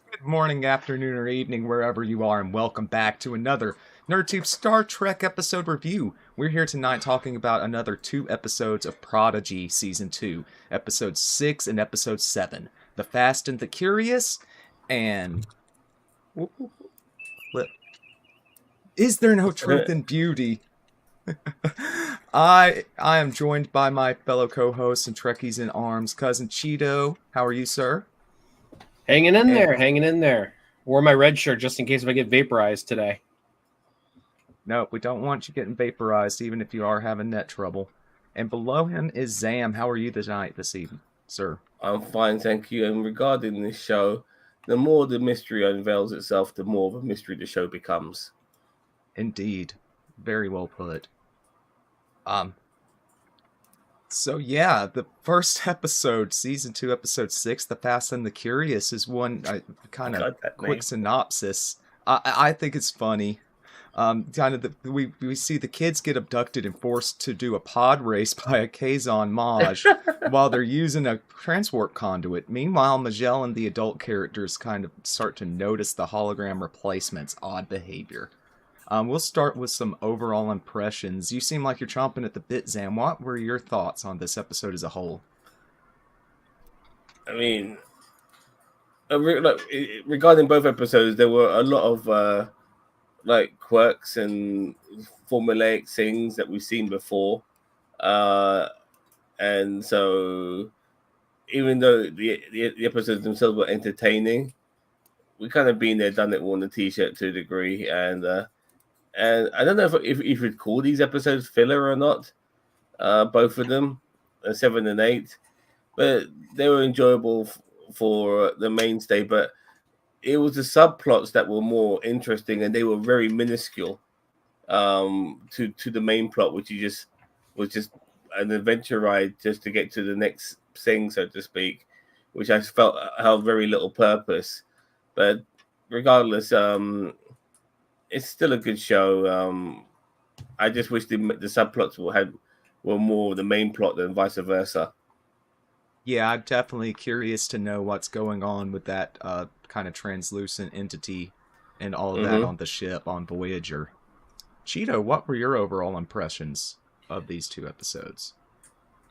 Good morning, afternoon, or evening, wherever you are, and welcome back to another NerdTube Star Trek episode review. We're here tonight talking about another two episodes of Prodigy Season 2, Episode 6 and Episode 7, The Fast and the Curious, and... Is there no truth in beauty? I am joined by my fellow co-hosts and Trekkies in Arms, Cousin Cheeto. How are you, sir? Hanging in And there, hanging in there. Wore my red shirt just in case if I get vaporized today. nope, we don't want you getting vaporized, even if you are having net trouble. And below him is Zam. How are you tonight, this evening, sir? I'm fine, thank you. And regarding this show, the more the mystery unveils itself, the more of a mystery the show becomes. Indeed. Very well put. So yeah, the first episode, season 2, episode 6, The Fast and the Curious, is one kind of quick synopsis. I think it's funny. We see the kids get abducted and forced to do a pod race by a Kazon Maj while they're using a transport conduit. Meanwhile, Majel and the adult characters kind of start to notice the hologram replacement's odd behavior. We'll start with some overall impressions. You seem like you're chomping at the bit, Zam. What were your thoughts on this episode as a whole? I mean, regarding both episodes, there were a lot of quirks and formulaic things that we've seen before, and so even though the episodes themselves were entertaining, we kind of been there, done it, worn the t-shirt to a degree, and I don't know if you'd call these episodes filler or not, both of them, 7 and 8, but they were enjoyable for the mainstay. But it was the subplots that were more interesting, and they were very minuscule to the main plot, which was just an adventure ride just to get to the next thing, so to speak, which I felt held very little purpose. But regardless, it's still a good show. I just wish the subplots were more of the main plot than vice versa. Yeah, I'm definitely curious to know what's going on with that kind of translucent entity and all of that on the ship on Voyager. Cheeto, what were your overall impressions of these two episodes?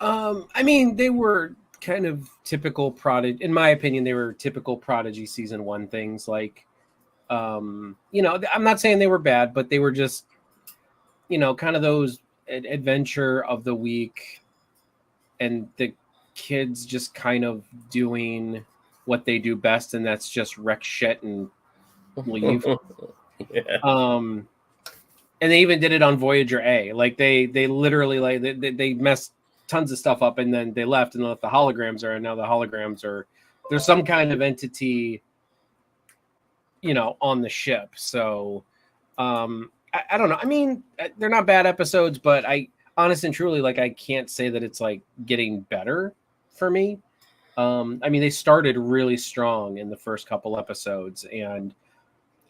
I mean, they were kind of typical Prodigy. In my opinion, they were typical Prodigy season 1 things. Like, I'm not saying they were bad, but they were just, kind of those adventure of the week, and the kids just kind of doing what they do best, and that's just wreck shit and leave. Yeah. And they even did it on Voyager-A. Like they literally they messed tons of stuff up, and then they left and left the holograms are, and now the holograms are there's some kind of entity, on the ship. So I don't know. I mean, they're not bad episodes, but I honest and truly, like, I can't say that it's like getting better for me. I mean, they started really strong in the first couple episodes, and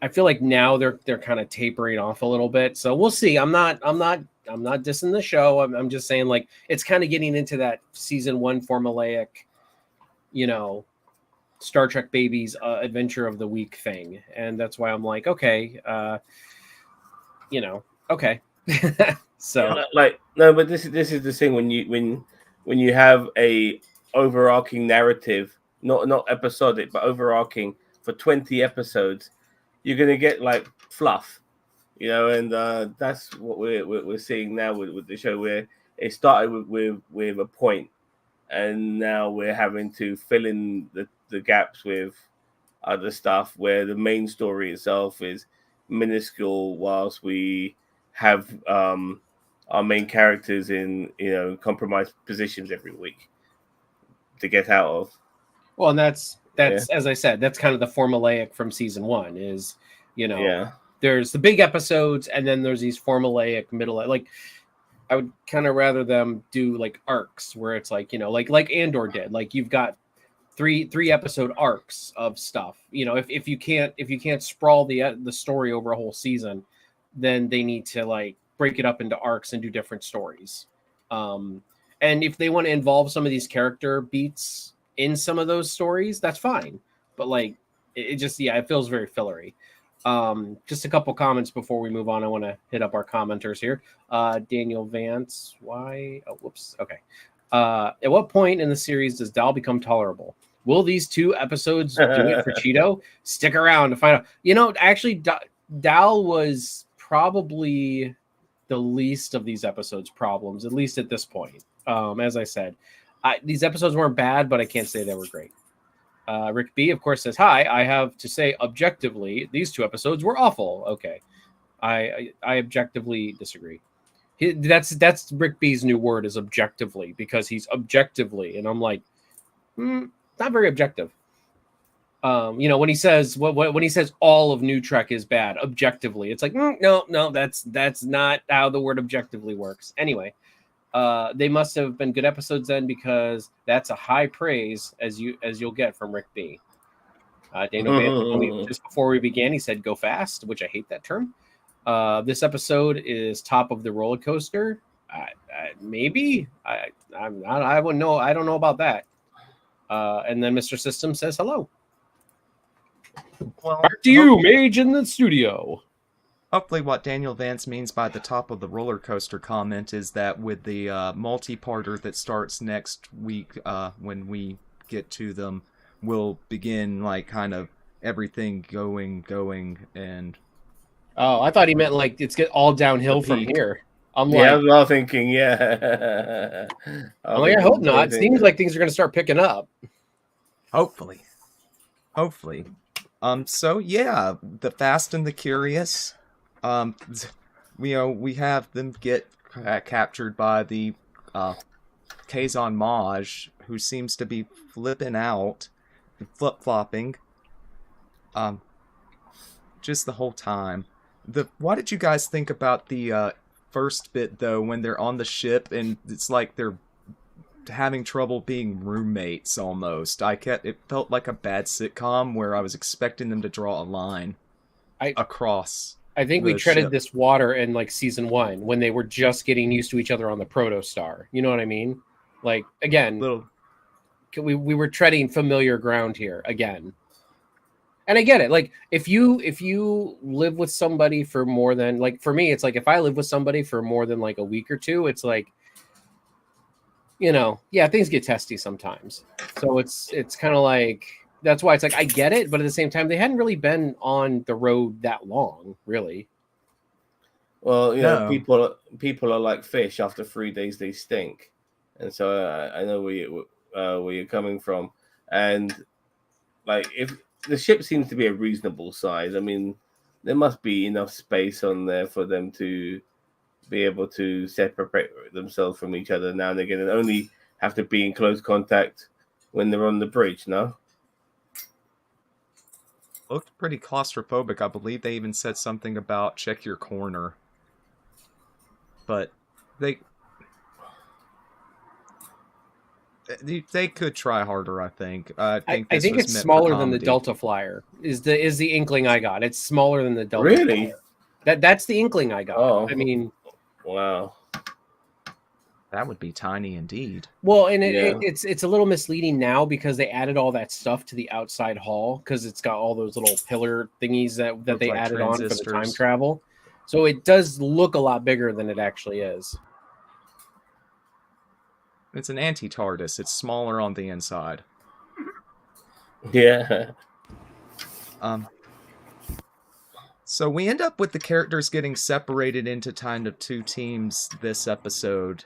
I feel like now they're kind of tapering off a little bit. So we'll see. I'm not dissing the show. I'm just saying, like, it's kind of getting into that season 1 formulaic, Star Trek babies adventure of the week thing, and that's why I'm like, okay, okay. So no, but this is the thing when you have a overarching narrative, not episodic, but overarching for 20 episodes, you're gonna get like fluff, and that's what we're seeing now with the show, where it started with a point, and now we're having to fill in the gaps with other stuff where the main story itself is minuscule, whilst we have our main characters in compromised positions every week to get out of. Well, and that's as I said, that's kind of the formulaic from season 1 is, there's the big episodes, and then there's these formulaic middle, like, I would kind of rather them do like arcs where it's like, like Andor did. Like, you've got three episode arcs of stuff. If you can't sprawl the story over a whole season, then they need to like break it up into arcs and do different stories. And if they want to involve some of these character beats in some of those stories, that's fine. But like, it just it feels very fillery. Just a couple comments before we move on. I want to hit up our commenters here. Daniel Vance, why? Oh, whoops. Okay. At what point in the series does Dal become tolerable? Will these 2 episodes do it for Cheeto? Stick around to find out. Actually, Dal was probably the least of these episodes' problems, at least at this point. As I said, these episodes weren't bad, but I can't say they were great. Rick B, of course, says, hi, I have to say objectively, these 2 episodes were awful. Okay. I objectively disagree. That's Rick B's new word is objectively, because he's objectively. And I'm like, not very objective. When he says when he says all of New Trek is bad objectively, it's like, no, that's not how the word objectively works. Anyway, they must have been good episodes then, because that's a high praise as you'll get from Rick B. Daniel, just before we began, he said, "Go fast," which I hate that term. This episode is top of the roller coaster. Maybe I'm not. I wouldn't know. I don't know about that. And then Mr. System says hello. Well, back to you, Mage, in the studio. Hopefully what Daniel Vance means by the top of the roller coaster comment is that with the multi-parter that starts next week, when we get to them, we'll begin like kind of everything going and... Oh, I thought he meant like it's get all downhill from here. I'm not thinking, yeah. I hope not. It seems like things are going to start picking up. Hopefully. So yeah, the Fast and the Curious. We have them get captured by the Kazon Maj, who seems to be flipping out, flip-flopping, just the whole time. What did you guys think about the first bit though, when they're on the ship and it's like they're having trouble being roommates almost? It felt like a bad sitcom where I was expecting them to draw a line across. I think we treaded this water in like season 1 when they were just getting used to each other on the Protostar. You know what I mean? Like, again, we were treading familiar ground here again. And I get it. Like, if you live with somebody for more than, like, for me, it's like if I live with somebody for more than like a week or 2, it's like, things get testy sometimes. So it's kind of like, that's why it's like, I get it. But at the same time, they hadn't really been on the road that long, really. Well, people are like fish. After 3 days, they stink. And so I know where you're coming from. And like, if the ship seems to be a reasonable size, I mean, there must be enough space on there for them to be able to separate themselves from each other now and again, and only have to be in close contact when they're on the bridge, no? Looked pretty claustrophobic. I believe they even said something about check your corner. But they could try harder, I think. I think it's smaller than the Delta Flyer. Is the inkling I got. It's smaller than the Delta Really? Flyer. That's the inkling I got. Oh. I mean, wow. That would be tiny indeed. Well, and it's a little misleading now because they added all that stuff to the outside hull because it's got all those little pillar thingies that they added on for the time travel. So it does look a lot bigger than it actually is. It's an anti-TARDIS. It's smaller on the inside. Yeah. So we end up with the characters getting separated into kind of 2 teams this episode.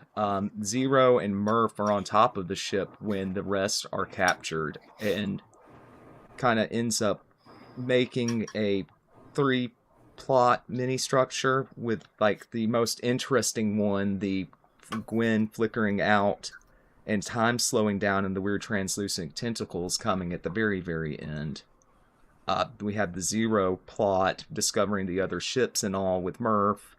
Zero and Murph are on top of the ship when the rest are captured, and kind of ends up making a 3-plot mini-structure with like the most interesting one, the Gwen flickering out and time slowing down and the weird translucent tentacles coming at the very, very end. We have the Zero plot, discovering the other ships and all with Murph.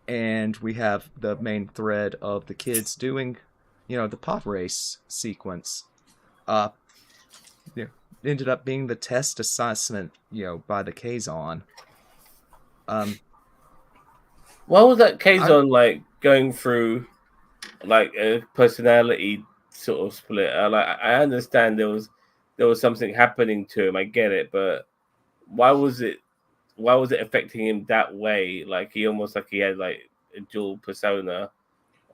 And we have the main thread of the kids doing, the pod race sequence. Ended up being the test assessment, by the Kazon. What was that Kazon like going through, like a personality sort of split? I understand there was there was something happening to him. I get it, but why was it affecting him that way? Like he had like a dual persona.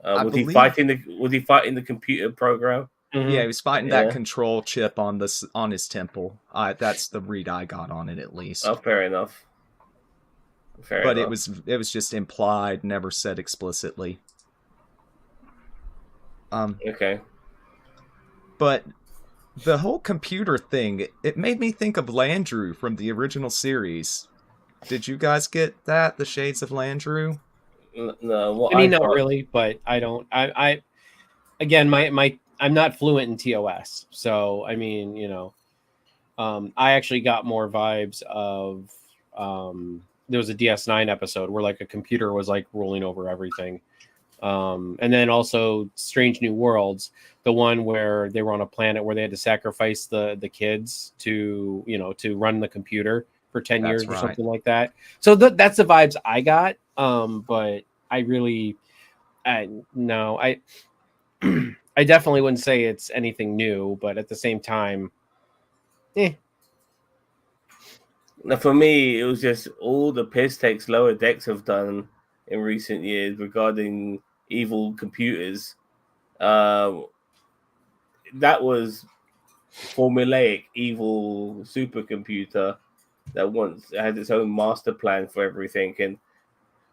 Was he fighting the computer program? Mm-hmm. Yeah, he was fighting that control chip on his temple. That's the read I got on it, at least. Oh, fair enough. But it was just implied, never said explicitly. Okay. But the whole computer thing, it made me think of Landru from the original series. Did you guys get that? The Shades of Landru? No. I mean, not really, but I don't. Again, I'm not fluent in TOS, so I mean, I actually got more vibes of. There was a DS9 episode where like a computer was like ruling over everything. And then also Strange New Worlds, the one where they were on a planet where they had to sacrifice the kids to run the computer for 10 years or something like that. So that's the vibes I got. But I really, I definitely wouldn't say it's anything new, but at the same time, Now, for me, it was just all the piss takes Lower Decks have done in recent years regarding evil computers. That was formulaic evil supercomputer that once had its own master plan for everything, and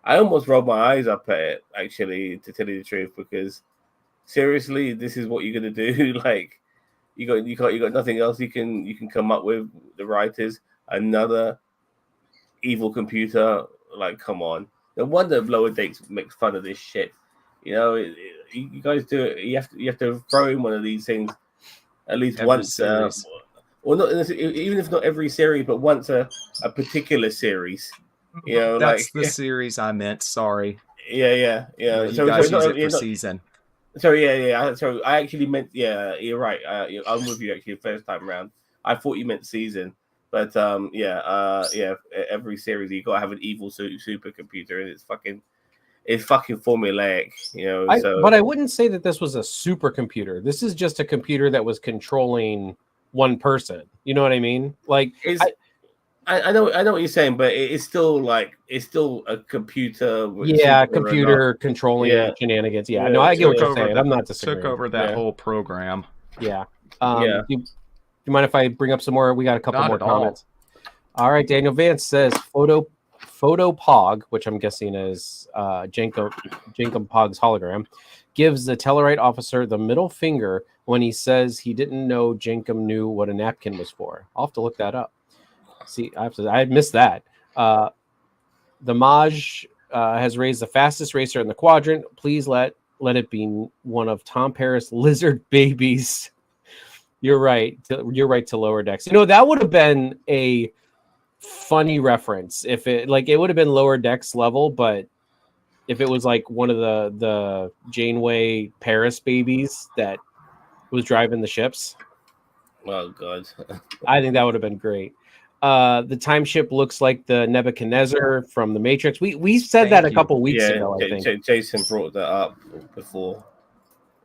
I almost rolled my eyes up at it, actually, to tell you the truth, because seriously, this is what you're gonna do? Like, you got nothing else you can come up with, the writers. Another evil computer, like, come on. No wonder Lower Decks makes fun of this shit. You guys do it. You have to throw in one of these things at least every once. Or not, even if not every series, but once a particular series. That's the series I meant. Sorry. Yeah. You guys use it for season. Sorry, yeah. So I actually meant, you're right. I'm with you actually the first time around. I thought you meant season. But every series you gotta have an evil supercomputer, and it's fucking formulaic, But I wouldn't say that this was a supercomputer. This is just a computer that was controlling one person. You know what I mean? Like, I know what you're saying, but it's still a computer. Computer controlling shenanigans. Yeah, no, I get what you're saying. I'm not disagreeing. Took over that whole program. Yeah. Do you mind if I bring up some more? We got a couple more comments. All right, Daniel Vance says photo Pog, which I'm guessing is Jankum Pog's hologram, gives the Tellarite officer the middle finger when he says he didn't know Jankum knew what a napkin was for. I'll have to look that up. See, I missed that. The Maj has raised the fastest racer in the quadrant. Please let it be one of Tom Paris lizard babies. You're right. You're right to Lower Decks. That would have been a funny reference if it would have been Lower Decks level, but if it was like one of the Janeway Paris babies that was driving the ships. Oh God. I think that would have been great. The time ship looks like the Nebuchadnezzar from the Matrix. We said that a couple weeks ago, I think. Jason brought that up before.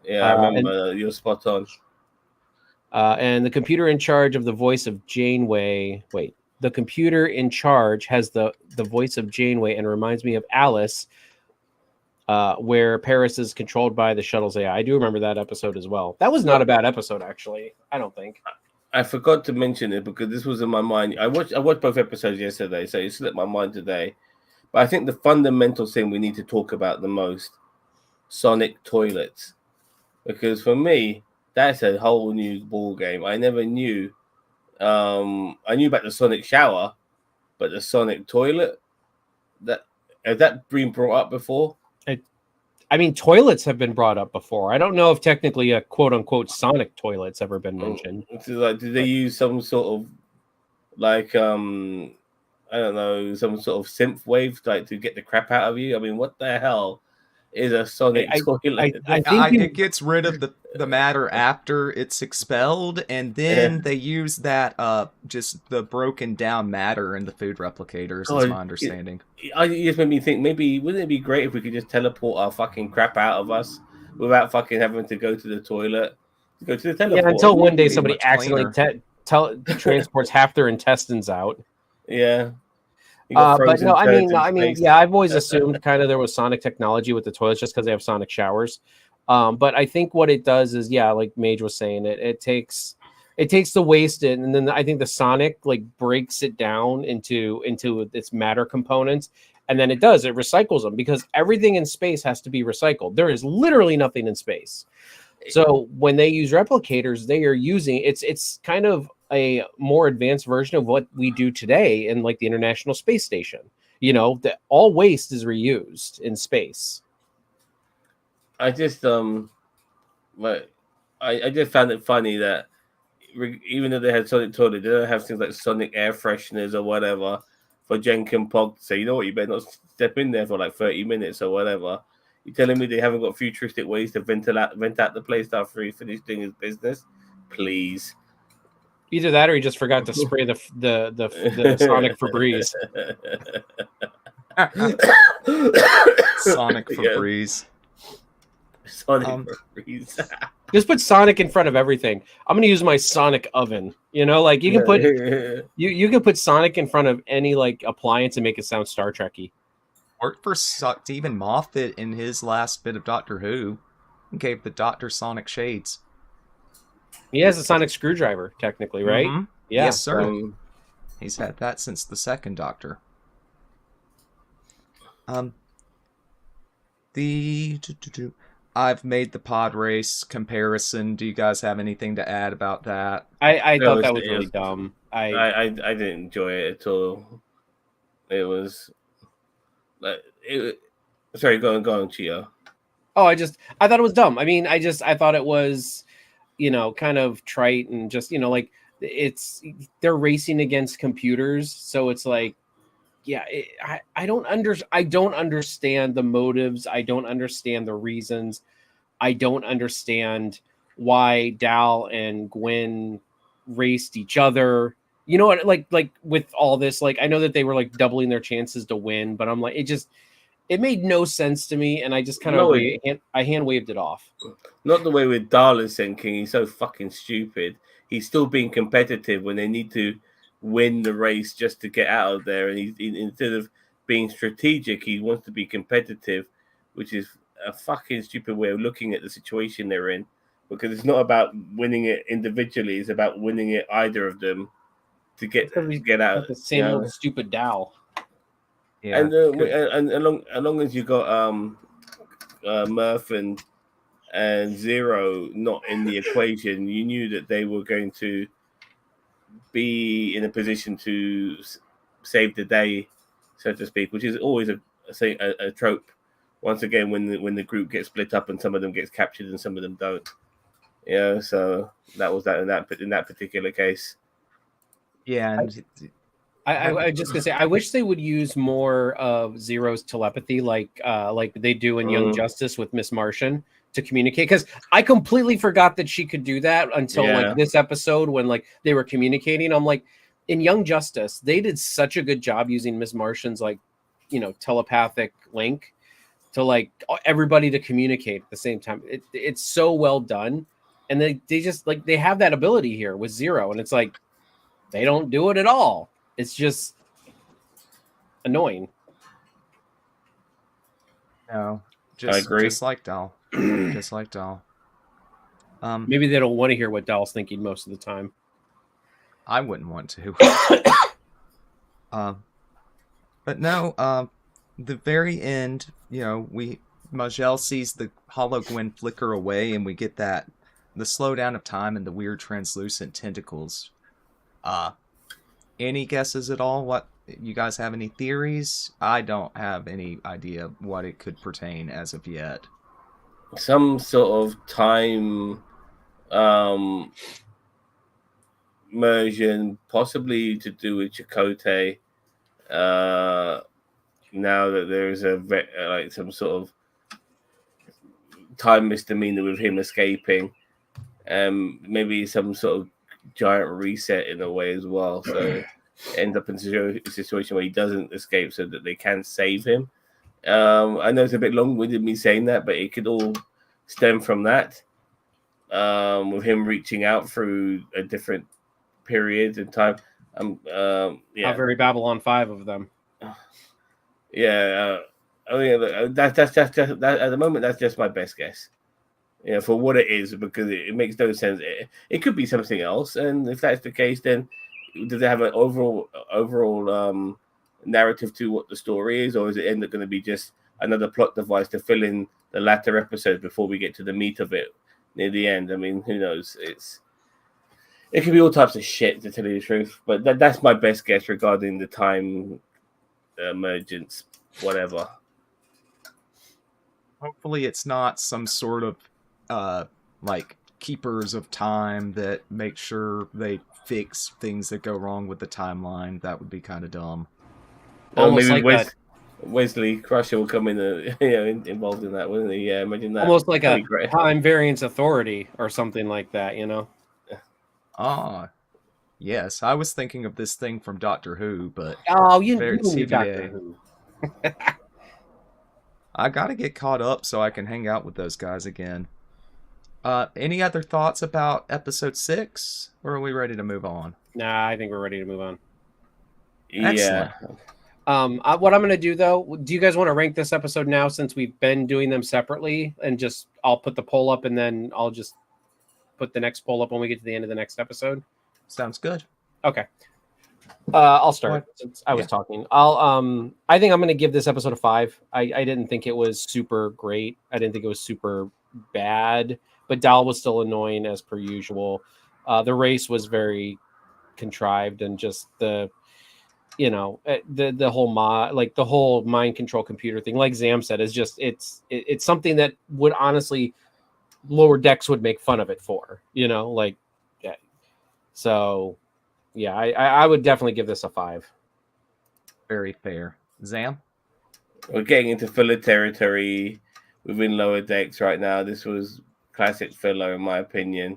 Yeah, I remember. You're spot on. And the computer in charge of the voice of Janeway. Wait, the computer in charge has the voice of Janeway and reminds me of Alice, where Paris is controlled by the shuttle's AI. I do remember that episode as well. That was not a bad episode, actually. I don't think. I forgot to mention it because this was in my mind. I watched both episodes yesterday, so it slipped my mind today. But I think the fundamental thing we need to talk about the most, sonic toilets, because for me, that's a whole new ball game. I never knew. I knew about the sonic shower, but the sonic toilet, has that been brought up before? I mean, toilets have been brought up before. I don't know if technically a quote unquote sonic toilet's ever been mentioned. Did they use some sort of I don't know, some sort of synth wave to get the crap out of you? I mean, what the hell is a sonic toilet? I think it gets rid of the matter after it's expelled, and then they use that just the broken down matter in the food replicators. Is my understanding. It just made me think, maybe wouldn't it be great if we could just teleport our fucking crap out of us without fucking having to go to the toilet, go to the teleport? Yeah, until one day somebody accidentally transports half their intestines out. Yeah. But no, I mean, yeah, I've always assumed kind of there was sonic technology with the toilets just because they have sonic showers. But I think what it does is, yeah, like Mage was saying, it takes the waste in, and then I think the sonic like breaks it down into its matter components, and then it recycles them, because everything in space has to be recycled. There is literally nothing in space. So when they use replicators, they are using it's kind of a more advanced version of what we do today in like the International Space Station. You know, that all waste is reused in space. I just I just found it funny that even though they had sonic toilet, they don't have things like sonic air fresheners or whatever for Jen and Pog to say, you know what, you better not step in there for like 30 minutes or whatever. You're telling me they haven't got futuristic ways to vent out the place after he finished doing his business? Please. Either that, or he just forgot to spray the Sonic Febreze. Sonic Febreze. Sonic Febreze. Just put Sonic in front of everything. I'm gonna use my Sonic oven. You know, like you can put you can put Sonic in front of any like appliance and make it sound Star Trek-y. Worked for Stephen Moffat in his last bit of Doctor Who. He gave the Doctor Sonic shades. He has a sonic screwdriver, technically, right? Mm-hmm. Yeah. Yes, sir. He's had that since the second Doctor. I've made the pod race comparison. Do you guys have anything to add about that? I thought that was really dumb. I didn't enjoy it at all. It was like sorry, go on, Chio. Oh, I thought it was dumb. I mean, I thought it was, you know, kind of trite, and just, you know, like they're racing against computers, so it's like, yeah, I don't understand the motives. I don't understand the reasons. I don't understand why Dal and Gwen raced each other. You know what? Like with all this, like I know that they were like doubling their chances to win, but I'm like, it made no sense to me, and I just kind of hand waved it off. Not the way with Darla thinking. He's so fucking stupid. He's still being competitive when they need to win the race just to get out of there. And instead of being strategic, he wants to be competitive, which is a fucking stupid way of looking at the situation they're in. Because it's not about winning it individually; it's about winning it either of them to get out. The same old stupid Dal. Yeah, and as long as you got Murph and Zero not in the equation, you knew that they were going to be in a position to save the day, so to speak, which is always a trope. Once again, when the group gets split up and some of them gets captured and some of them don't. Yeah, so that was that in that particular case. Yeah, and I just gonna say, I wish they would use more of Zero's telepathy, like they do in Young Justice with Miss Martian, to communicate. Because I completely forgot that she could do that until like this episode, when like they were communicating. I'm like, in Young Justice, they did such a good job using Miss Martian's like, you know, telepathic link to like everybody to communicate at the same time. It's so well done, and they just like they have that ability here with Zero, and it's like they don't do it at all. It's just annoying. No, I agree. Just like Dal. Just like Dal. Maybe they don't want to hear what Dal's thinking most of the time. I wouldn't want to. But no, the very end, you know, Majel sees the hollow Gwen flicker away, and we get the slowdown of time and the weird translucent tentacles. Any guesses at all? What, you guys have any theories? I don't have any idea what it could pertain as of yet. Some sort of time immersion, possibly to do with Chakotay. Now that there is like some sort of time misdemeanor with him escaping, maybe some sort of giant reset in a way as well. So ends up in a situation where he doesn't escape, so that they can save him. I know it's a bit long-winded me saying that, but it could all stem from that. With him reaching out through a different periods in time. How very Babylon 5 of them. Yeah, I mean that's just that at the moment. That's just my best guess. For what it is, because it makes no sense. It could be something else, and if that's the case, then does it have an overall narrative to what the story is, or is it end up going to be just another plot device to fill in the latter episodes before we get to the meat of it near the end? I mean, who knows? It could be all types of shit, to tell you the truth, but that's my best guess regarding the time emergence, whatever. Hopefully it's not some sort of like keepers of time that make sure they fix things that go wrong with the timeline. That would be kind of dumb. Almost maybe like Wesley Crusher will come in, involved in that, wouldn't he? Yeah, imagine that. Almost like a time variance authority or something like that, Yes, I was thinking of this thing from Doctor Who, but you knew Doctor Who. I gotta get caught up so I can hang out with those guys again. Any other thoughts about episode 6, or are we ready to move on? Nah, I think we're ready to move on. Excellent. Yeah. What I'm going to do, though, do you guys want to rank this episode now, since we've been doing them separately, and just I'll put the poll up, and then I'll just put the next poll up when we get to the end of the next episode? Sounds good. Okay. I'll start since I was talking. I think I'm going to give this episode a 5. I didn't think it was super great. I didn't think it was super bad, but Dal was still annoying as per usual. The race was very contrived, and just the whole mind control computer thing, like Zam said, is just it's something that would honestly Lower Decks would make fun of it for, So yeah, I would definitely give this a 5. Very fair. Zam? We're getting into filler territory within Lower Decks right now. This was classic filler, in my opinion,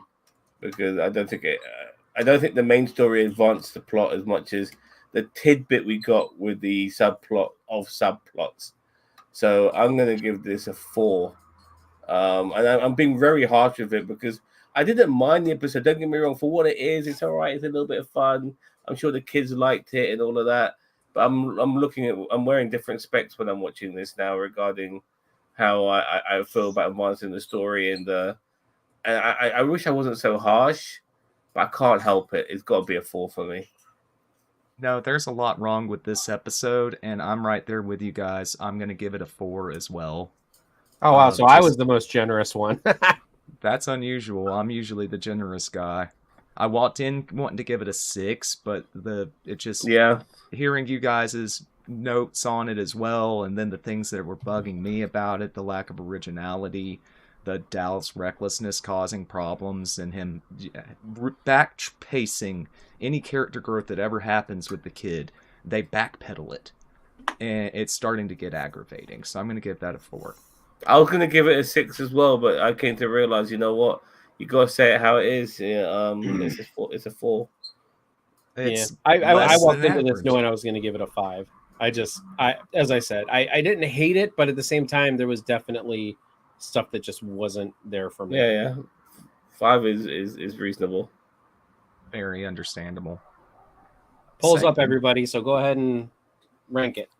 because I don't think the main story advanced the plot as much as the tidbit we got with the subplot of subplots. So I'm going to give this a 4. And I'm being very harsh with it because I didn't mind the episode. Don't get me wrong, for what it is, it's all right. It's a little bit of fun. I'm sure the kids liked it and all of that. But I'm wearing different specs when I'm watching this now regarding how I feel about advancing the story, and I wish I wasn't so harsh, but I can't help it. It's got to be a 4 for me. No, there's a lot wrong with this episode, and I'm right there with you guys. I'm going to give it a 4 as well. Oh, wow. So I was the most generous one. That's unusual. I'm usually the generous guy. I walked in wanting to give it a 6, but hearing you guys' notes on it as well, and then the things that were bugging me about it, the lack of originality, the Dal's recklessness causing problems, and him back-pacing any character growth that ever happens with the kid. They backpedal it, and it's starting to get aggravating. So I'm going to give that a 4. I was going to give it a 6 as well, but I came to realize, you know what? You got to say it how it is. Yeah, it's a 4. I walked into this knowing I was going to give it a 5. As I said, I didn't hate it, but at the same time, there was definitely stuff that just wasn't there for me. Yeah. 5 is reasonable. Very understandable. Polls up, everybody. So go ahead and rank it.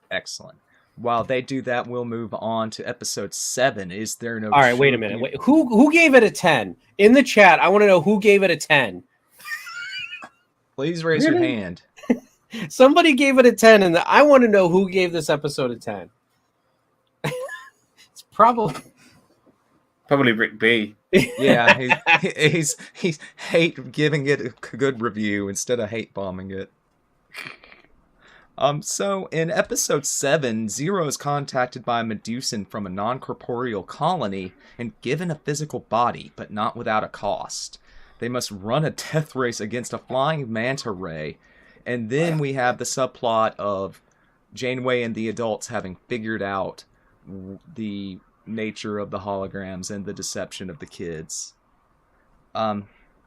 Excellent. While they do that, we'll move on to episode 7. Is there no? All right, wait a minute. Wait, who gave it a 10 in the chat? I want to know who gave it a 10. Please raise your hand. Somebody gave it a 10, and I want to know who gave this episode a 10. It's probably Rick B. Yeah, he's hate giving it a good review instead of hate bombing it. So in episode 7, Zero is contacted by a Medusan from a non-corporeal colony and given a physical body, but not without a cost. They must run a death race against a flying manta ray, and then we have the subplot of Janeway and the adults having figured out the nature of the holograms and the deception of the kids.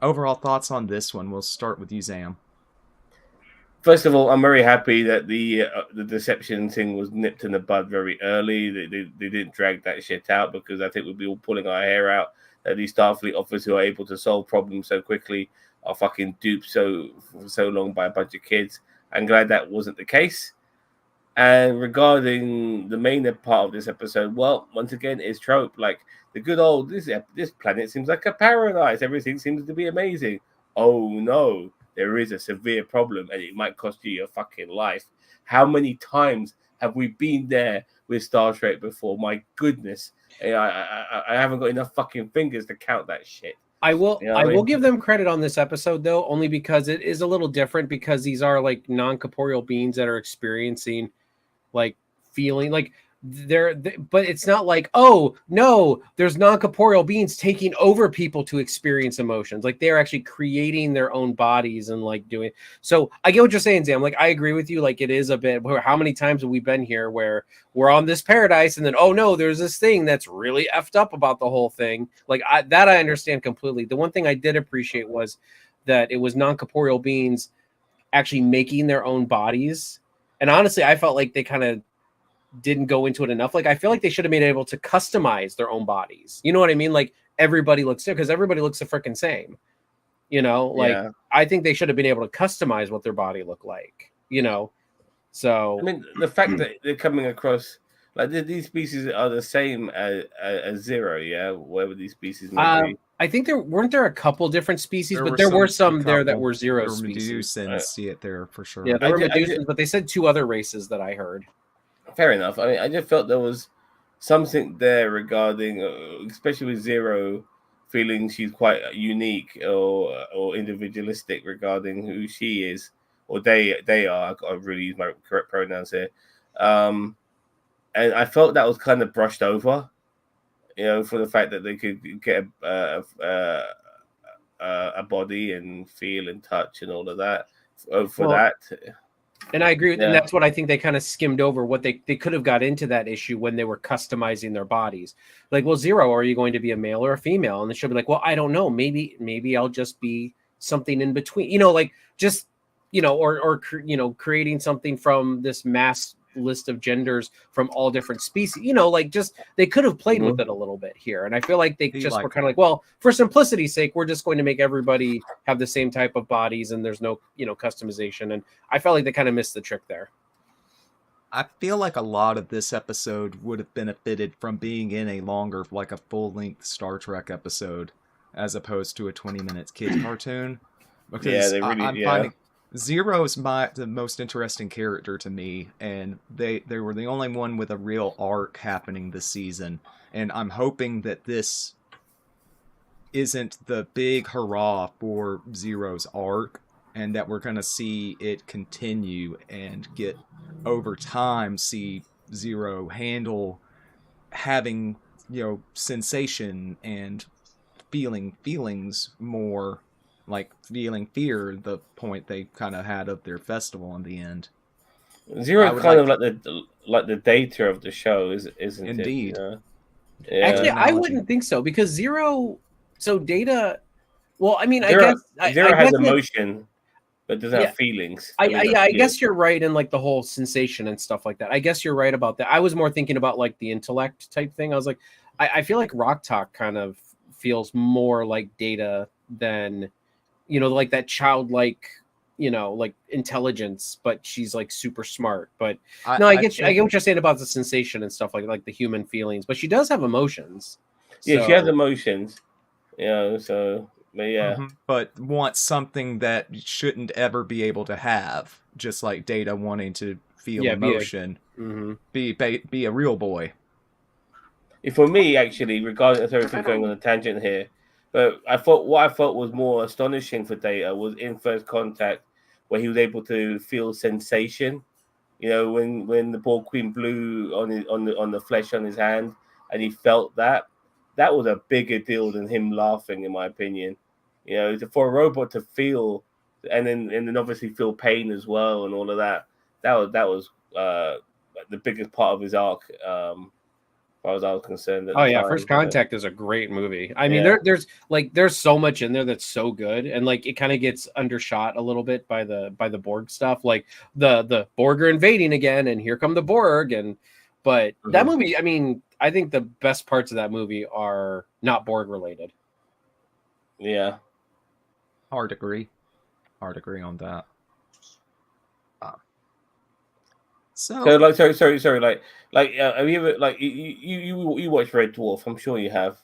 Overall thoughts on this one? We'll start with you, Zam. First of all, I'm very happy that the deception thing was nipped in the bud very early. They didn't drag that shit out, because I think we'd be all pulling our hair out that these Starfleet officers who are able to solve problems so quickly are fucking duped for so long by a bunch of kids. I'm glad that wasn't the case. And regarding the main part of this episode, well, once again, it's trope. Like the good old, this planet seems like a paradise. Everything seems to be amazing. Oh no, there is a severe problem, and it might cost you your fucking life. How many times have we been there with Star Trek before? My goodness, I haven't got enough fucking fingers to count that shit. I will give them credit on this episode though, only because it is a little different, because these are like non-corporeal beings that are experiencing like feeling like but it's not like, oh no, there's non-corporeal beings taking over people to experience emotions. Like they're actually creating their own bodies and like doing. So I get what you're saying, Sam. Like I agree with you. Like it is a bit, how many times have we been here where we're on this paradise and then, oh no, there's this thing that's really effed up about the whole thing. Like I understand completely. The one thing I did appreciate was that it was non-corporeal beings actually making their own bodies. And honestly, I felt like they kind of didn't go into it enough. Like I feel like they should have been able to customize their own bodies. You know what I mean? Like everybody looks there because everybody looks the freaking same. You know, like yeah. I think they should have been able to customize what their body looked like. You know, so I mean the fact that they're coming across like these species are the same as Zero, yeah, whatever these species may be. I think there weren't a couple different species, but there were some there that were Zero species. Medusans, see it there for sure. Yeah, there were Medusans, but they said 2 other races that I heard. Fair enough. I mean, I just felt there was something there regarding, especially with Zero, feeling she's quite unique or individualistic regarding who she is, or they are. I've got to really use my correct pronouns here. And I felt that was kind of brushed over, you know, for the fact that they could get a body and feel and touch and all of that. And I agree with, and that's what I think they kind of skimmed over. What they could have got into that issue when they were customizing their bodies. Like, well, Zero, are you going to be a male or a female? And they should be like, well, I don't know. Maybe I'll just be something in between. You know, like just, you know, or you know, creating something from this mass list of genders from all different species. You know, like just they could have played with it a little bit here. And I feel like they just were kind of like, well, for simplicity's sake, we're just going to make everybody have the same type of bodies and there's no, you know, customization. And I felt like they kind of missed the trick there. I feel like a lot of this episode would have benefited from being in a longer, like a full-length Star Trek episode, as opposed to a 20 minutes kids cartoon. Because I'm finding Zero's the most interesting character to me, and they were the only one with a real arc happening this season. And I'm hoping that this isn't the big hurrah for Zero's arc, and that we're going to see it continue and get, over time, see Zero handle having, you know, sensation and feelings more, like feeling fear, the point they kind of had of their festival in the end. Zero kind of like the Data of the show, isn't Indeed. it? Indeed. Yeah. Actually, I wouldn't think so, because Zero. So Data. Well, I mean, Zero has emotion, but doesn't have feelings. I guess you're right in like the whole sensation and stuff like that. I guess you're right about that. I was more thinking about like the intellect type thing. I was like, I feel like rok-tauk kind of feels more like Data than, you know, like that childlike, you know, like intelligence, but she's like super smart. But I get what you're saying about the sensation and stuff like the human feelings, but she does have emotions. Yeah, she has emotions. Yeah, so but yeah. Mm-hmm. But wants something that shouldn't ever be able to have, just like Data wanting to feel emotion. Be a real boy. For me, actually, regardless of everything going on a tangent here, but what I thought was more astonishing for Data was in First Contact, where he was able to feel sensation. You know, when the Borg Queen blew on the flesh on his hand, and he felt that was a bigger deal than him laughing, in my opinion. You know, for a robot to feel, and then obviously feel pain as well, and all of that. That was the biggest part of his arc. As far as I was concerned. First Contact is a great movie. I mean, there's so much in there that's so good, and like it kind of gets undershot a little bit by the Borg stuff. Like the Borg are invading again, and here come the Borg, but that movie. I mean, I think the best parts of that movie are not Borg related. Yeah. Hard agree on that. So like, sorry, like, have you ever, like, you watch Red Dwarf? I'm sure you have.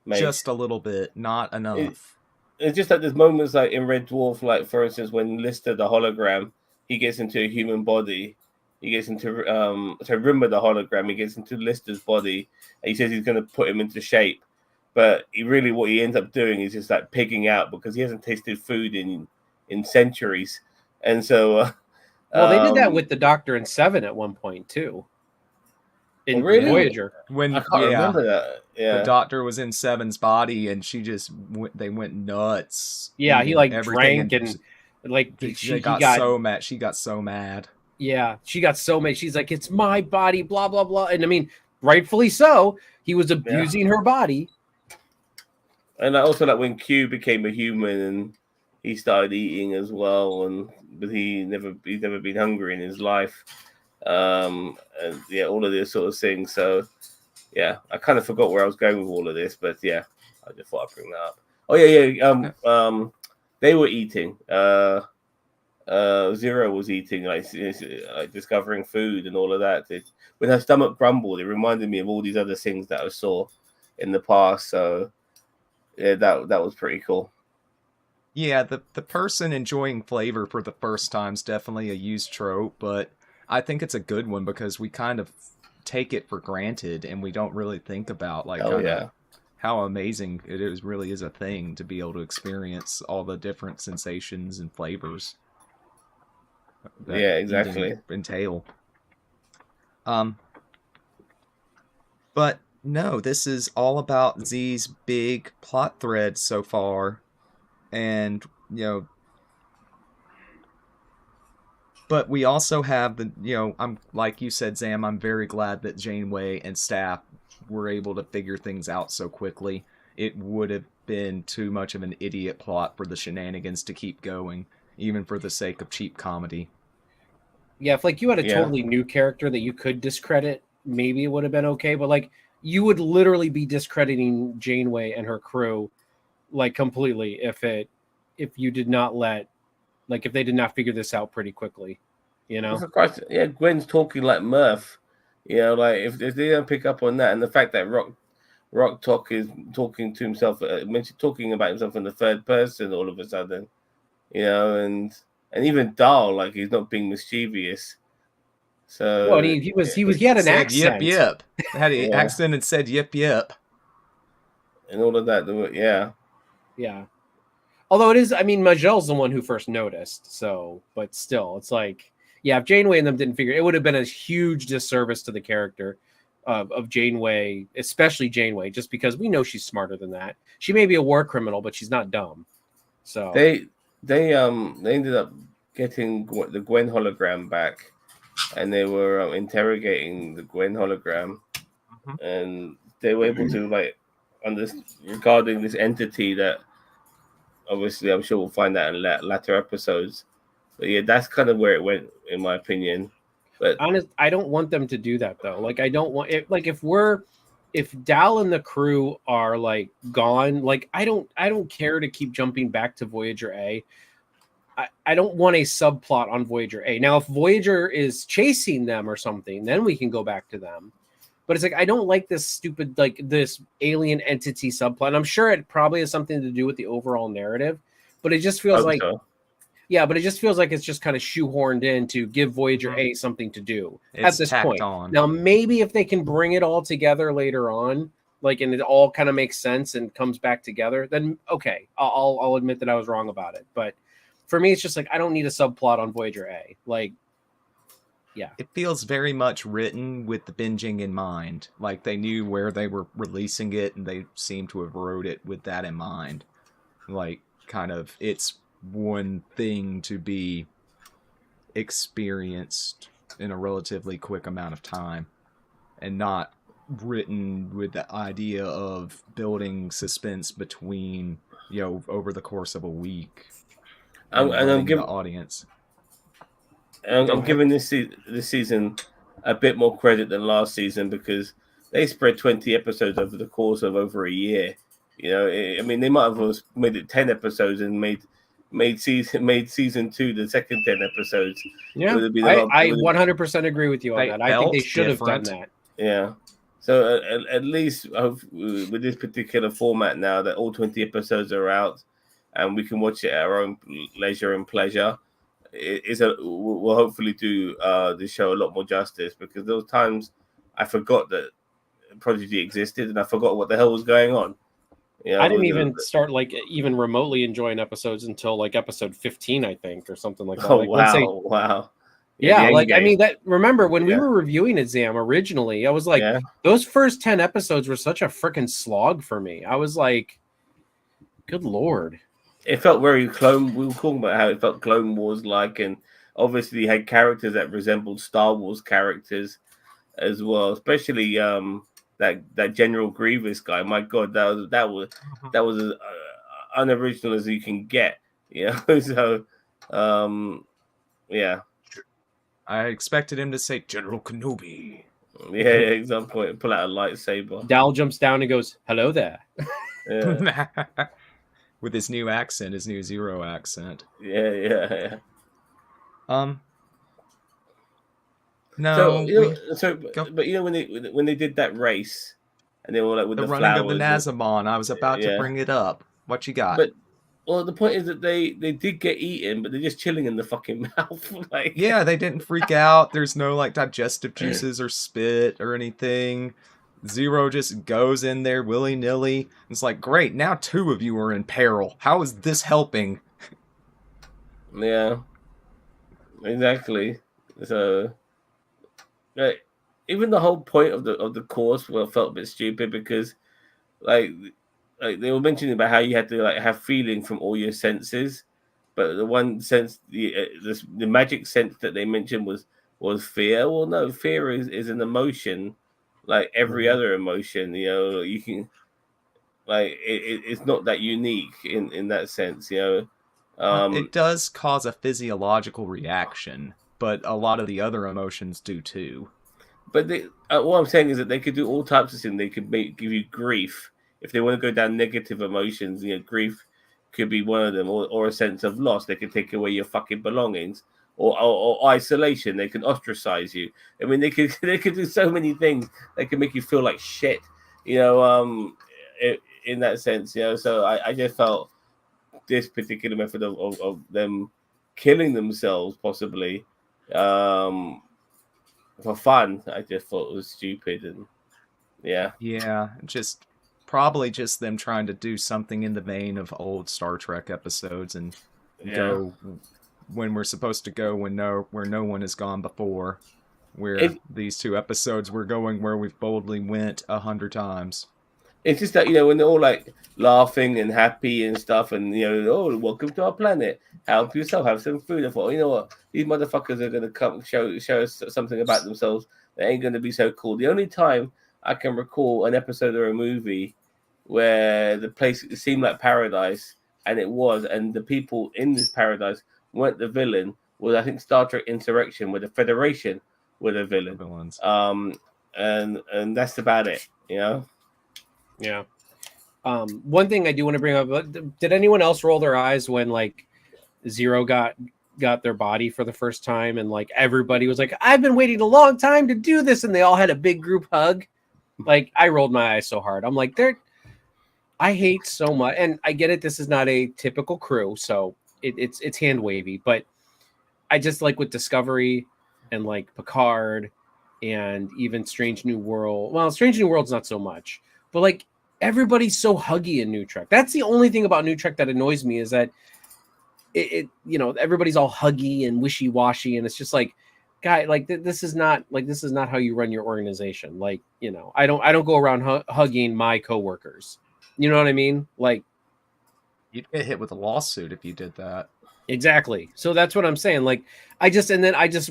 Just a little bit, not enough. It's just that there's moments like in Red Dwarf, like for instance, when Lister the hologram, he gets into a human body. He gets into Rimmer the hologram. He gets into Lister's body, and he says he's going to put him into shape. But what he ends up doing is just like pigging out because he hasn't tasted food in centuries, and so. Well, they did that with the Doctor in Seven at one point too. In Voyager, when I can't remember that. Yeah, the Doctor was in Seven's body, and they went nuts. Yeah, he like drank and like she got so mad. She got so mad. Yeah, she got so mad. She's like, "It's my body," blah blah blah. And I mean, rightfully so. He was abusing her body. And also, like when Q became a human and he started eating as well, but he's never been hungry in his life, and yeah, all of this sort of thing. So yeah, I kind of forgot where I was going with all of this, but yeah, I just thought I'd bring that up. Oh yeah. They were eating. Zero was eating, like discovering food and all of that. When her stomach grumbled, it reminded me of all these other things that I saw in the past. So yeah, that was pretty cool. Yeah, the person enjoying flavor for the first time is definitely a used trope, but I think it's a good one because we kind of take it for granted and we don't really think about how amazing it is, really is a thing to be able to experience all the different sensations and flavors that exactly entail. But no, this is all about Z's big plot thread so far. And, but we also have I'm like you said, Zam, I'm very glad that Janeway and staff were able to figure things out so quickly. It would have been too much of an idiot plot for the Shenanigans to keep going, even for the sake of cheap comedy. Yeah, if like you had a totally new character that you could discredit, maybe it would have been okay. But like you would literally be discrediting Janeway and her crew like completely if you did not if they did not figure this out pretty quickly, Yeah, Gwen's talking like Murph, like if they don't pick up on that, and the fact that rok-tauk is talking to himself, talking about himself in the third person all of a sudden, and even Dahl, like he's not being mischievous. So well, he had an accent. Yip. Had an accent and said yip, and all of that. Yeah. Although it is, I mean, Magel's the one who first noticed. So, but still, it's like, yeah, if Janeway and them didn't figure it would have been a huge disservice to the character of Janeway, especially Janeway, just because we know she's smarter than that. She may be a war criminal, but she's not dumb. So they ended up getting the Gwen hologram back, and they were interrogating the Gwen hologram, and they were able to regarding this entity that obviously I'm sure we'll find out in latter episodes. But yeah, that's kind of where it went, in my opinion. But I don't want them to do that though. Like I don't want it. Like if Dal and the crew are like gone, like I don't care to keep jumping back to Voyager-A. I don't want a subplot on Voyager-A. Now, if Voyager is chasing them or something, then we can go back to them. But it's like I don't like this stupid this alien entity subplot. And I'm sure it probably has something to do with the overall narrative, but it just feels like but it just feels like it's just kind of shoehorned in to give Voyager-A something to do at this point. Now, maybe if they can bring it all together later on, and it all kind of makes sense and comes back together, then okay, I'll admit that I was wrong about it. But for me, it's just like I don't need a subplot on Voyager-A. Yeah. It feels very much written with the binging in mind. Like they knew where they were releasing it and they seem to have wrote it with that in mind. Like kind of it's one thing to be experienced in a relatively quick amount of time and not written with the idea of building suspense between, over the course of a week. And I'm giving the audience. I'm giving this season a bit more credit than last season because they spread 20 episodes over the course of over a year. You know, I mean, they might have made it 10 episodes and made season 2 the second 10 episodes. Yeah, I 100% agree with you on that. I think they should have done that. Yeah. So at least with this particular format now that all 20 episodes are out and we can watch it at our own leisure and pleasure, we'll hopefully do the show a lot more justice, because those times I forgot that Prodigy existed and I forgot what the hell was going on. Yeah, I didn't even start even remotely enjoying episodes until like episode 15, I think, or something like that. Oh, like, wow. Wow. Yeah, like game. I mean, that remember when we were reviewing it, Zam, originally, I was like, those first 10 episodes were such a freaking slog for me. I was like, good Lord. It felt very Clone. We were talking about how it felt Clone Wars like, and obviously you had characters that resembled Star Wars characters as well, especially that General Grievous guy. My God, that was as unoriginal as you can get. You know, so yeah. I expected him to say General Kenobi. Yeah, at some point, pull out a lightsaber. Dal jumps down and goes, "Hello there." Yeah. With his new accent, his new Zero accent. Yeah. No. But you know when they did that race, and they were like with the running flowers of the Nazamon, I was about to bring it up. What you got? But the point is that they did get eaten, but they're just chilling in the fucking mouth. Like, yeah, they didn't freak out. There's no like digestive juices or spit or anything. Zero just goes in there willy-nilly. It's like, great, now 2 of you are in peril. How is this helping? Yeah, exactly. So, even the whole point of the course felt a bit stupid, because, like they were mentioning about how you had to like have feeling from all your senses, but the one sense, the magic sense that they mentioned was fear. Well, no, fear is an emotion. Like every other emotion, you know, you can, like, it's not that unique in that sense, you know. It does cause a physiological reaction, but a lot of the other emotions do too. But what I'm saying is that they could do all types of things. They could give you grief if they want to go down negative emotions. You know, grief could be one of them, or a sense of loss. They could take away your fucking belongings. Or isolation, they can ostracize you. I mean, they could do so many things. They can make you feel like shit, you know. In that sense, you know. So I just felt this particular method of them killing themselves, possibly for fun, I just thought it was stupid. And yeah, probably just them trying to do something in the vein of old Star Trek episodes and go when we're supposed to go where no one has gone before, where these 2 episodes we're going where we've boldly went 100 times. It's just that, you know, when they're all like laughing and happy and stuff, and, you know, oh, welcome to our planet, help yourself, have some food. I thought, you know what, these motherfuckers are going to come show us something about themselves that ain't going to be so cool. The only time I can recall an episode or a movie where the place seemed like paradise, and it was, and the people in this paradise weren't the villain, was, I think, Star Trek Insurrection, where the Federation were the villain. The villains. And that's about it, you know? Yeah. One thing I do want to bring up, did anyone else roll their eyes when like Zero got their body for the first time, and like everybody was like, I've been waiting a long time to do this, and they all had a big group hug? Like, I rolled my eyes so hard. I'm like, I hate so much, and I get it, this is not a typical crew, so it's hand wavy, but I just like with Discovery and like Picard and even Strange New World. Well, Strange New World's not so much, but like everybody's so huggy in New Trek. That's the only thing about New Trek that annoys me, is that it you know, everybody's all huggy and wishy-washy, and it's just like, guy, like this is not how you run your organization. Like, you know, I don't go around hugging my coworkers. You know what I mean? Like, you'd get hit with a lawsuit if you did that. Exactly. So that's what I'm saying. Like, I just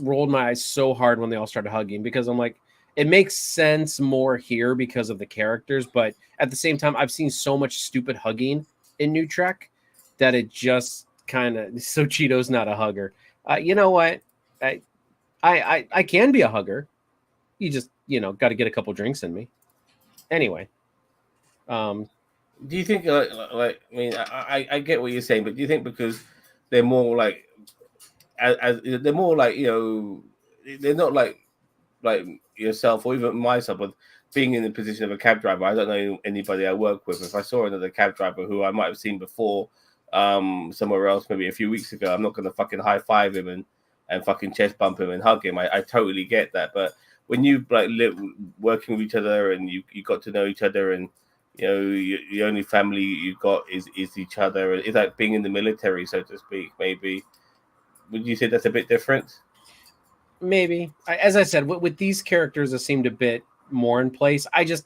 rolled my eyes so hard when they all started hugging, because I'm like, it makes sense more here because of the characters, but at the same time, I've seen so much stupid hugging in New Trek that it just kind of, so Cheeto's not a hugger. You know what? I can be a hugger. You just, you know, got to get a couple drinks in me. Anyway. Do you think I mean, I get what you're saying, but do you think because they're more like as they're more like, you know, they're not like yourself or even myself, but being in the position of a cab driver, I don't know anybody I work with. If I saw another cab driver who I might have seen before somewhere else, maybe a few weeks ago, I'm not going to fucking high five him and fucking chest bump him and hug him. I totally get that. But when you like live working with each other and you got to know each other, and you know the only family you got is each other, it's like being in the military, so to speak. Maybe would you say that's a bit different? Maybe. As I said, with these characters, it seemed a bit more in place. As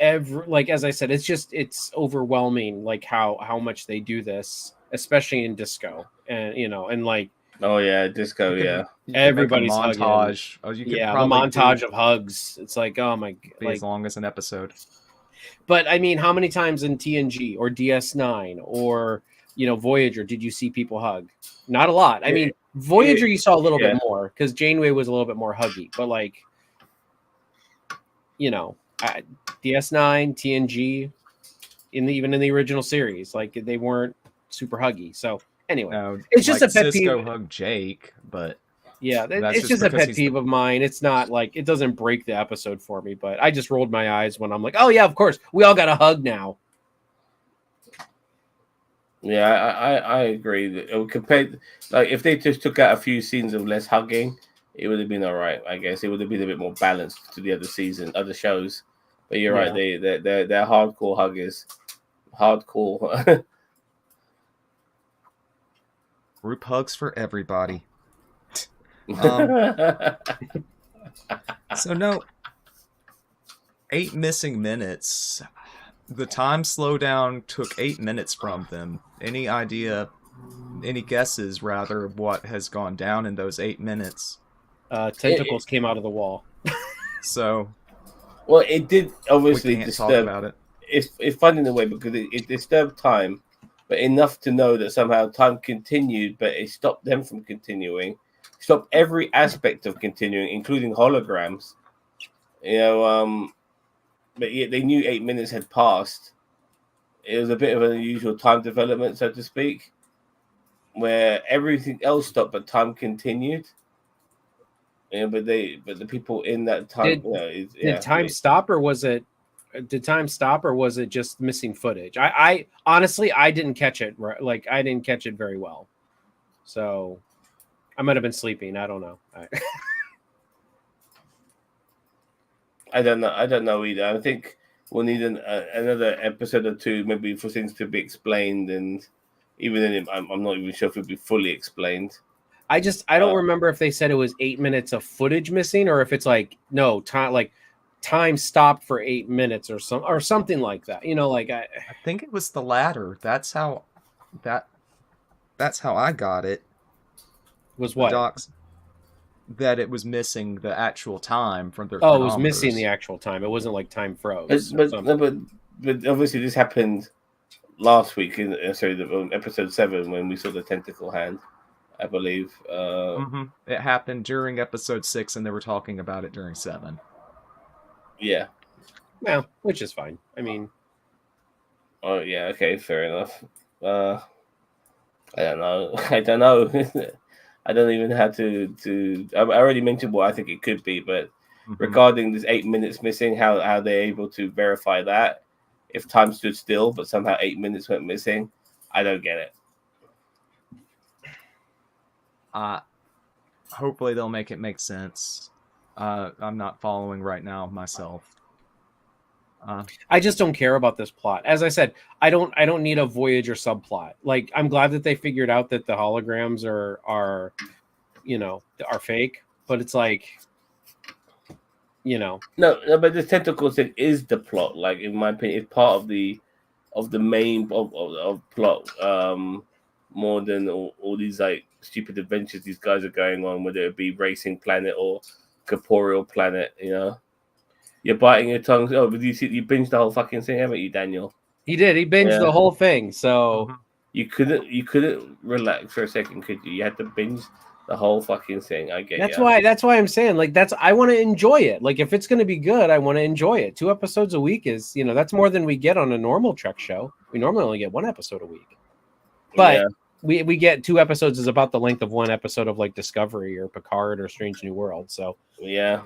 I said, it's overwhelming, like how much they do this, especially in disco, and and like. Oh yeah, disco. Everybody's montage. Hugging. The montage of hugs. It's like, oh my, like, as long as an episode. But I mean, how many times in TNG or DS9 or Voyager did you see people hug? Not a lot. I mean, Voyager you saw a little bit more because Janeway was a little bit more huggy. But like, DS9, TNG, even in the original series, like they weren't super huggy. So anyway, it's just a pet peeve. Hug Jake, but yeah, it's just a pet peeve of mine. It's not like it doesn't break the episode for me, but I just rolled my eyes when I'm like, oh yeah, of course, we all got a hug now. Yeah, I agree. That compared, like if they just took out a few scenes of less hugging, it would have been all right. I guess it would have been a bit more balanced to the other shows. But you're right, they're hardcore huggers, hardcore. Group hugs for everybody. So no, 8 missing minutes. The time slowdown took 8 minutes from them. Any guesses rather of what has gone down in those 8 minutes? Tentacles came out of the wall. So, well, it did obviously we can't disturb. Talk about it. It's fun in a way because it disturbed time, but enough to know that somehow time continued, but it stopped them from continuing. Stopped every aspect of continuing, including holograms. But yet they knew 8 minutes had passed. It was a bit of an unusual time development, so to speak, where everything else stopped, but time continued. But the people in that time, did time stop, or was it? Did time stop, or was it just missing footage? I honestly I didn't catch it. Like I didn't catch it very well, so I might have been sleeping. I don't know. I don't know either. I think we'll need another episode or two, maybe, for things to be explained. And even then, I'm not even sure if it'll be fully explained. I don't remember if they said it was 8 minutes of footage missing, or if it's like no time, like time stopped for 8 minutes or something like that. I think it was the latter. That's how I got it. Was what? Docs. That it was missing the actual time from their. Oh, it was missing the actual time. It wasn't like time froze. But obviously this happened last week in episode 7 when we saw the tentacle hand, I believe. It happened during episode 6, and they were talking about it during 7. Yeah. Well, which is fine. I mean. Oh yeah. Okay. Fair enough. I don't know. I don't know. I don't even have to. I already mentioned what I think it could be, but regarding this 8 minutes missing, how they're able to verify that if time stood still, but somehow 8 minutes went missing, I don't get it. Hopefully they'll make it make sense. I'm not following right now myself. I just don't care about this plot. As I said, I don't need a Voyager subplot. Like, I'm glad that they figured out that the holograms are fake, but it's like, No, but the tentacle thing is the plot. Like, in my opinion, it's part of the main of plot. More than all these like stupid adventures these guys are going on, whether it be Racing Planet or Corporeal Planet, You're biting your tongue. Oh, but you binged the whole fucking thing, haven't you, Daniel? He did. He binged the whole thing. So you couldn't relax for a second, could you? You had to binge the whole fucking thing. I get that's why I'm saying, like, I want to enjoy it. Like, if it's going to be good, I want to enjoy it. 2 episodes a week is, that's more than we get on a normal Trek show. We normally only get 1 episode a week, but we get 2 episodes is about the length of 1 episode of like Discovery or Picard or Strange New World. So yeah.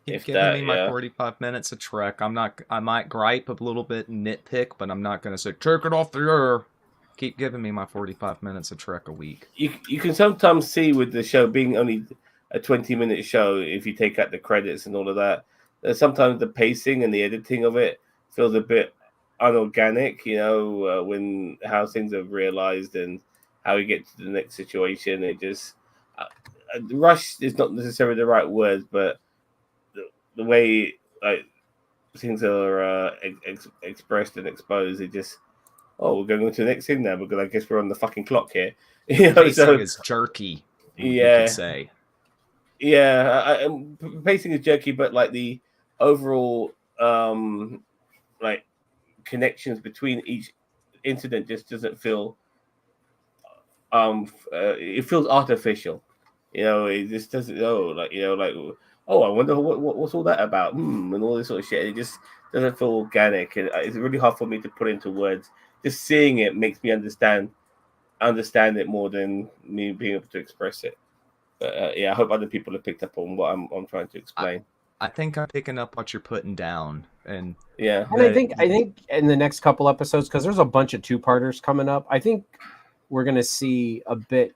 Keep giving me my 45 minutes of Trek. I might gripe a little bit and nitpick, but I'm not going to say, take it off the air. Keep giving me my 45 minutes of Trek a week. You can sometimes see with the show being only a 20-minute show, if you take out the credits and all of that sometimes the pacing and the editing of it feels a bit unorganic, when how things are realized and how we get to the next situation. It just rush is not necessarily the right word, but the way like things are expressed and exposed, it just we're going on to the next thing now because I guess we're on the fucking clock here. Pacing is jerky. You could say. Yeah, pacing is jerky, but like the overall like connections between each incident just doesn't feel it feels artificial. It just doesn't I wonder what's all that about, and all this sort of shit. It just doesn't feel organic, and it's really hard for me to put into words. Just seeing it makes me understand it more than me being able to express it. But I hope other people have picked up on what I'm trying to explain. I think I'm picking up what you're putting down, and and I think in the next couple episodes, because there's a bunch of 2-parters coming up, I think we're gonna see a bit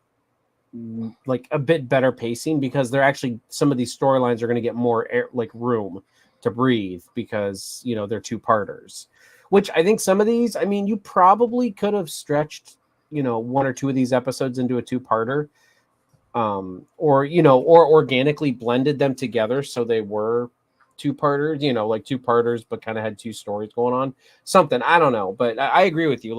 better pacing, because they're actually, some of these storylines are going to get more room to breathe because they're 2-parters, which I think some of these, I mean, you probably could have stretched 1 or 2 of these episodes into a 2-parter, or organically blended them together so they were 2-parters, like 2-parters but kind of had 2 stories going on, something, I don't know, but I agree with you,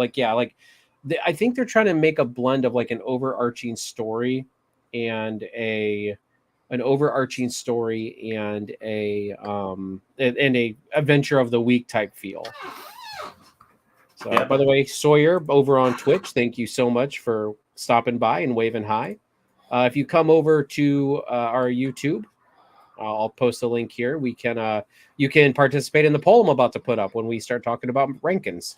I think they're trying to make a blend of like an overarching story and a adventure of the week type feel. So, by the way, Sawyer over on Twitch, thank you so much for stopping by and waving hi. If you come over to our YouTube, I'll post a link here. You can participate in the poll I'm about to put up when we start talking about rankings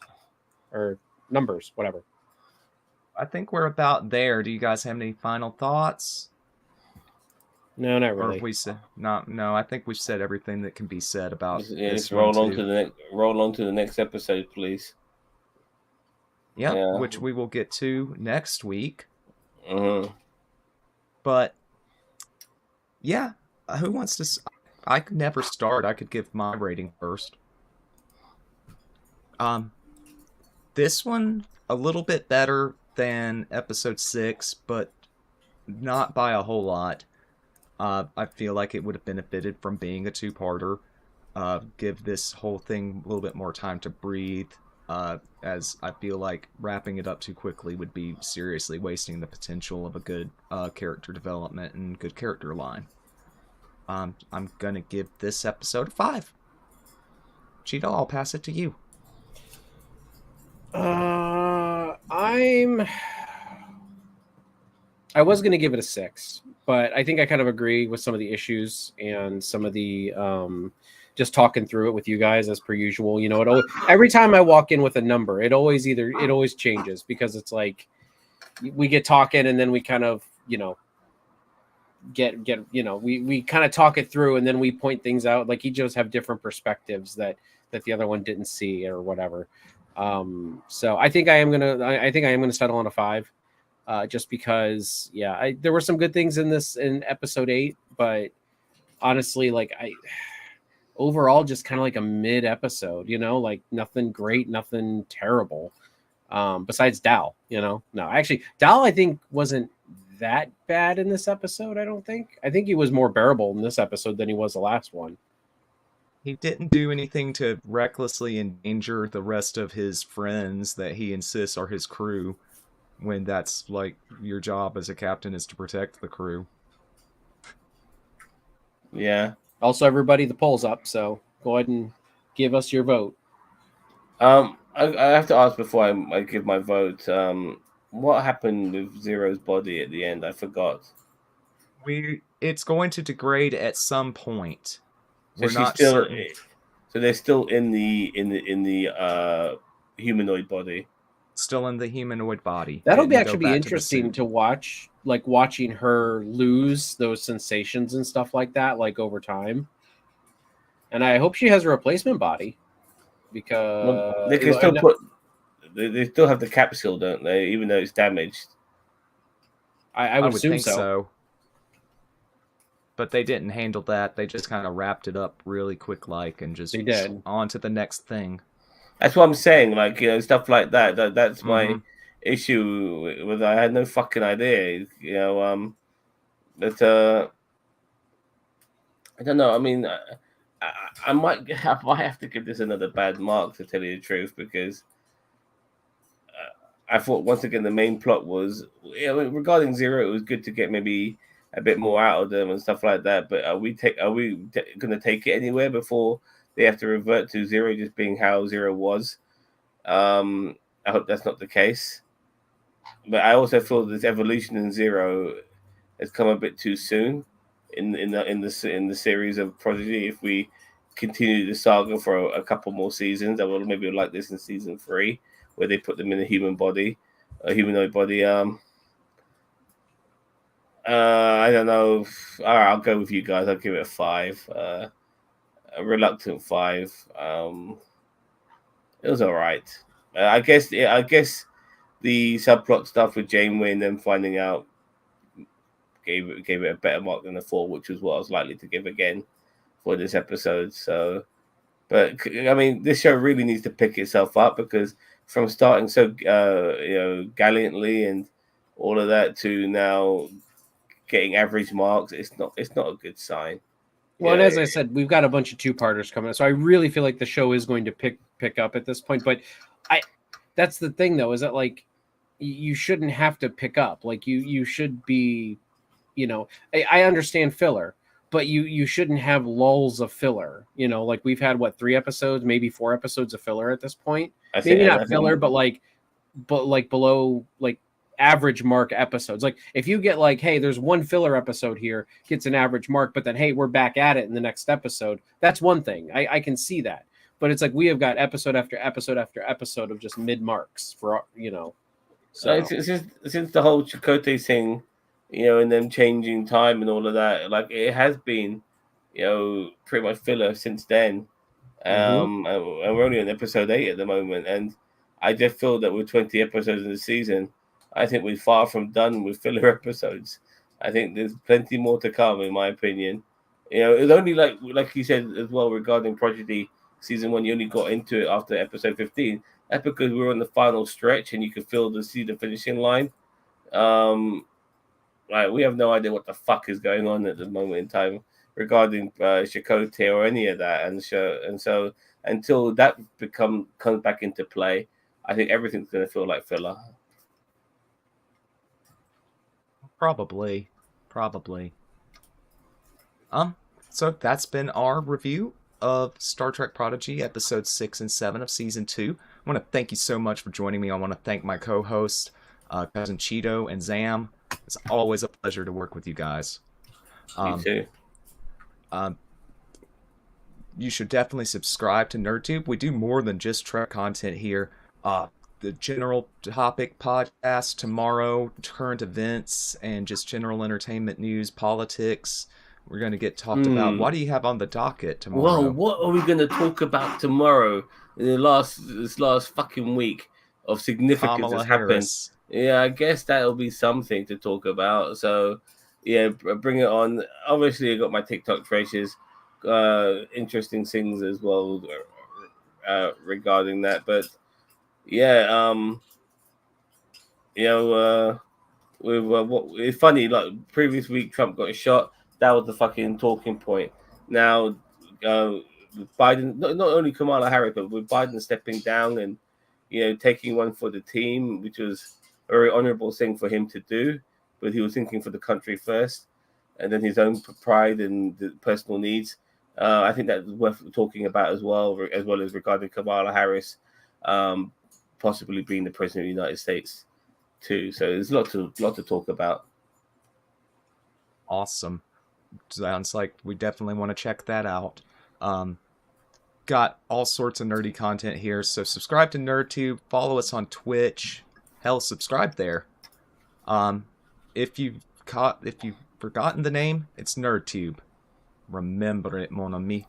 or numbers, whatever. I think we're about there. Do you guys have any final thoughts? No, not really. Or have we said no? I think we've said everything that can be said about this. Let's roll on to the next episode, please. Yeah, which we will get to next week. Mm-hmm. But yeah, who wants to? I could never start. I could give my rating first. This one a little bit better than episode 6, but not by a whole lot. I feel like it would have benefited from being a 2-parter. Give this whole thing a little bit more time to breathe, as I feel like wrapping it up too quickly would be seriously wasting the potential of a good character development and good character line. I'm gonna give this episode a 5. Cheeto, I'll pass it to you. I was going to give it a 6, but I think I kind of agree with some of the issues and some of the just talking through it with you guys as per usual. Every time I walk in with a number, it always changes, because it's like we get talking and then we kind of we kind of talk it through and then we point things out. Like, each of us have different perspectives that the other one didn't see or whatever. So I think I am gonna settle on a 5, just because there were some good things in episode 8, but honestly, overall just kind of like a mid episode, like nothing great, nothing terrible. Besides Dal, no, actually Dal I think wasn't that bad in this episode. I think he was more bearable in this episode than he was the last one. He didn't do anything to recklessly endanger the rest of his friends that he insists are his crew, when that's like your job as a captain is to protect the crew. Yeah. Also, everybody, the poll's up, so go ahead and give us your vote. I I have to ask before I give my vote. What happened with Zero's body at the end? I forgot. It's going to degrade at some point. So We're she's not still. certain. So they're still in the humanoid body. Still in the humanoid body. That'll actually be interesting to watch, like watching her lose those sensations and stuff like that, like over time. And I hope she has a replacement body, because they can still they still have the capsule, don't they? Even though it's damaged. I would assume think so. But they didn't handle that. They just kind of wrapped it up really quick, and just on to the next thing. That's what I'm saying. Like, stuff like that. That's my issue with. I had no fucking idea. But I don't know. I mean, I might have to give this another bad mark, to tell you the truth, because I thought once again the main plot was regarding Zero. It was good to get maybe a bit more out of them and stuff like that. But are we going to take it anywhere before they have to revert to Zero just being how Zero was? I hope that's not the case. But I also feel this evolution in Zero has come a bit too soon in the series of Prodigy. If we continue the saga for a couple more seasons, I will maybe like this in season 3, where they put them in a humanoid body. I don't know. All right, I'll go with you guys. I'll give it a 5. A reluctant 5. It was all right. I guess the subplot stuff with Janeway and them finding out gave it a better mark than a 4, which was what I was likely to give again for this episode. So, but I mean, this show really needs to pick itself up, because from starting so gallantly and all of that to now getting average marks, it's not a good sign. Well, and as I said, we've got a bunch of 2-parters coming up, so I really feel like the show is going to pick up at this point. But that's the thing, though, is that like you shouldn't have to pick up. Like you should be, I understand filler, but you shouldn't have lulls of filler. Like we've had 3 episodes, maybe 4 episodes of filler at this point. Maybe not filler, but below average mark episodes. Like if you get hey, there's 1 filler episode here, gets an average mark, but then hey, we're back at it in the next episode. That's one thing. I can see that. But it's we have got episode after episode after episode of just mid marks for So since the whole Chakotay thing, and them changing time and all of that, it has been, pretty much filler since then. And we're only on episode 8 at the moment, and I just feel that with 20 episodes in the season, I think we're far from done with filler episodes. I think there's plenty more to come, in my opinion. It's only like you said as well regarding Prodigy season 1, you only got into it after episode 15. That's because we're on the final stretch and you can see the finishing line. We have no idea what the fuck is going on at the moment in time regarding Chakotay or any of that, and so until that comes back into play, I think everything's going to feel like filler. Probably. So that's been our review of Star Trek Prodigy, episodes 6 and 7 of season 2. I want to thank you so much for joining me. I want to thank my co-hosts, Cousin Cheeto and Zam. It's always a pleasure to work with you guys. You too. You should definitely subscribe to NerdTube. We do more than just Trek content here. The general topic podcast tomorrow, current events, and just general entertainment news, politics. We're going to get talked about. What do you have on the docket tomorrow? Well, what are we going to talk about tomorrow? In this last fucking week of significance has happened. Yeah, I guess that'll be something to talk about. So, yeah, bring it on. Obviously, I got my TikTok treasures, interesting things as well regarding that. But yeah, it's funny. Like previous week, Trump got shot. That was the fucking talking point. Now, Biden, not only Kamala Harris, but with Biden stepping down and taking one for the team, which was a very honourable thing for him to do. But he was thinking for the country first, and then his own pride and the personal needs. I think that's worth talking about as well as regarding Kamala Harris. possibly being the president of the United States too. So there's a lot to talk about. Awesome. Sounds like we definitely want to check that out. Got all sorts of nerdy content here, so subscribe to NerdTube, follow us on Twitch. Hell, subscribe there. If you've forgotten the name, it's NerdTube. Remember it, mon ami.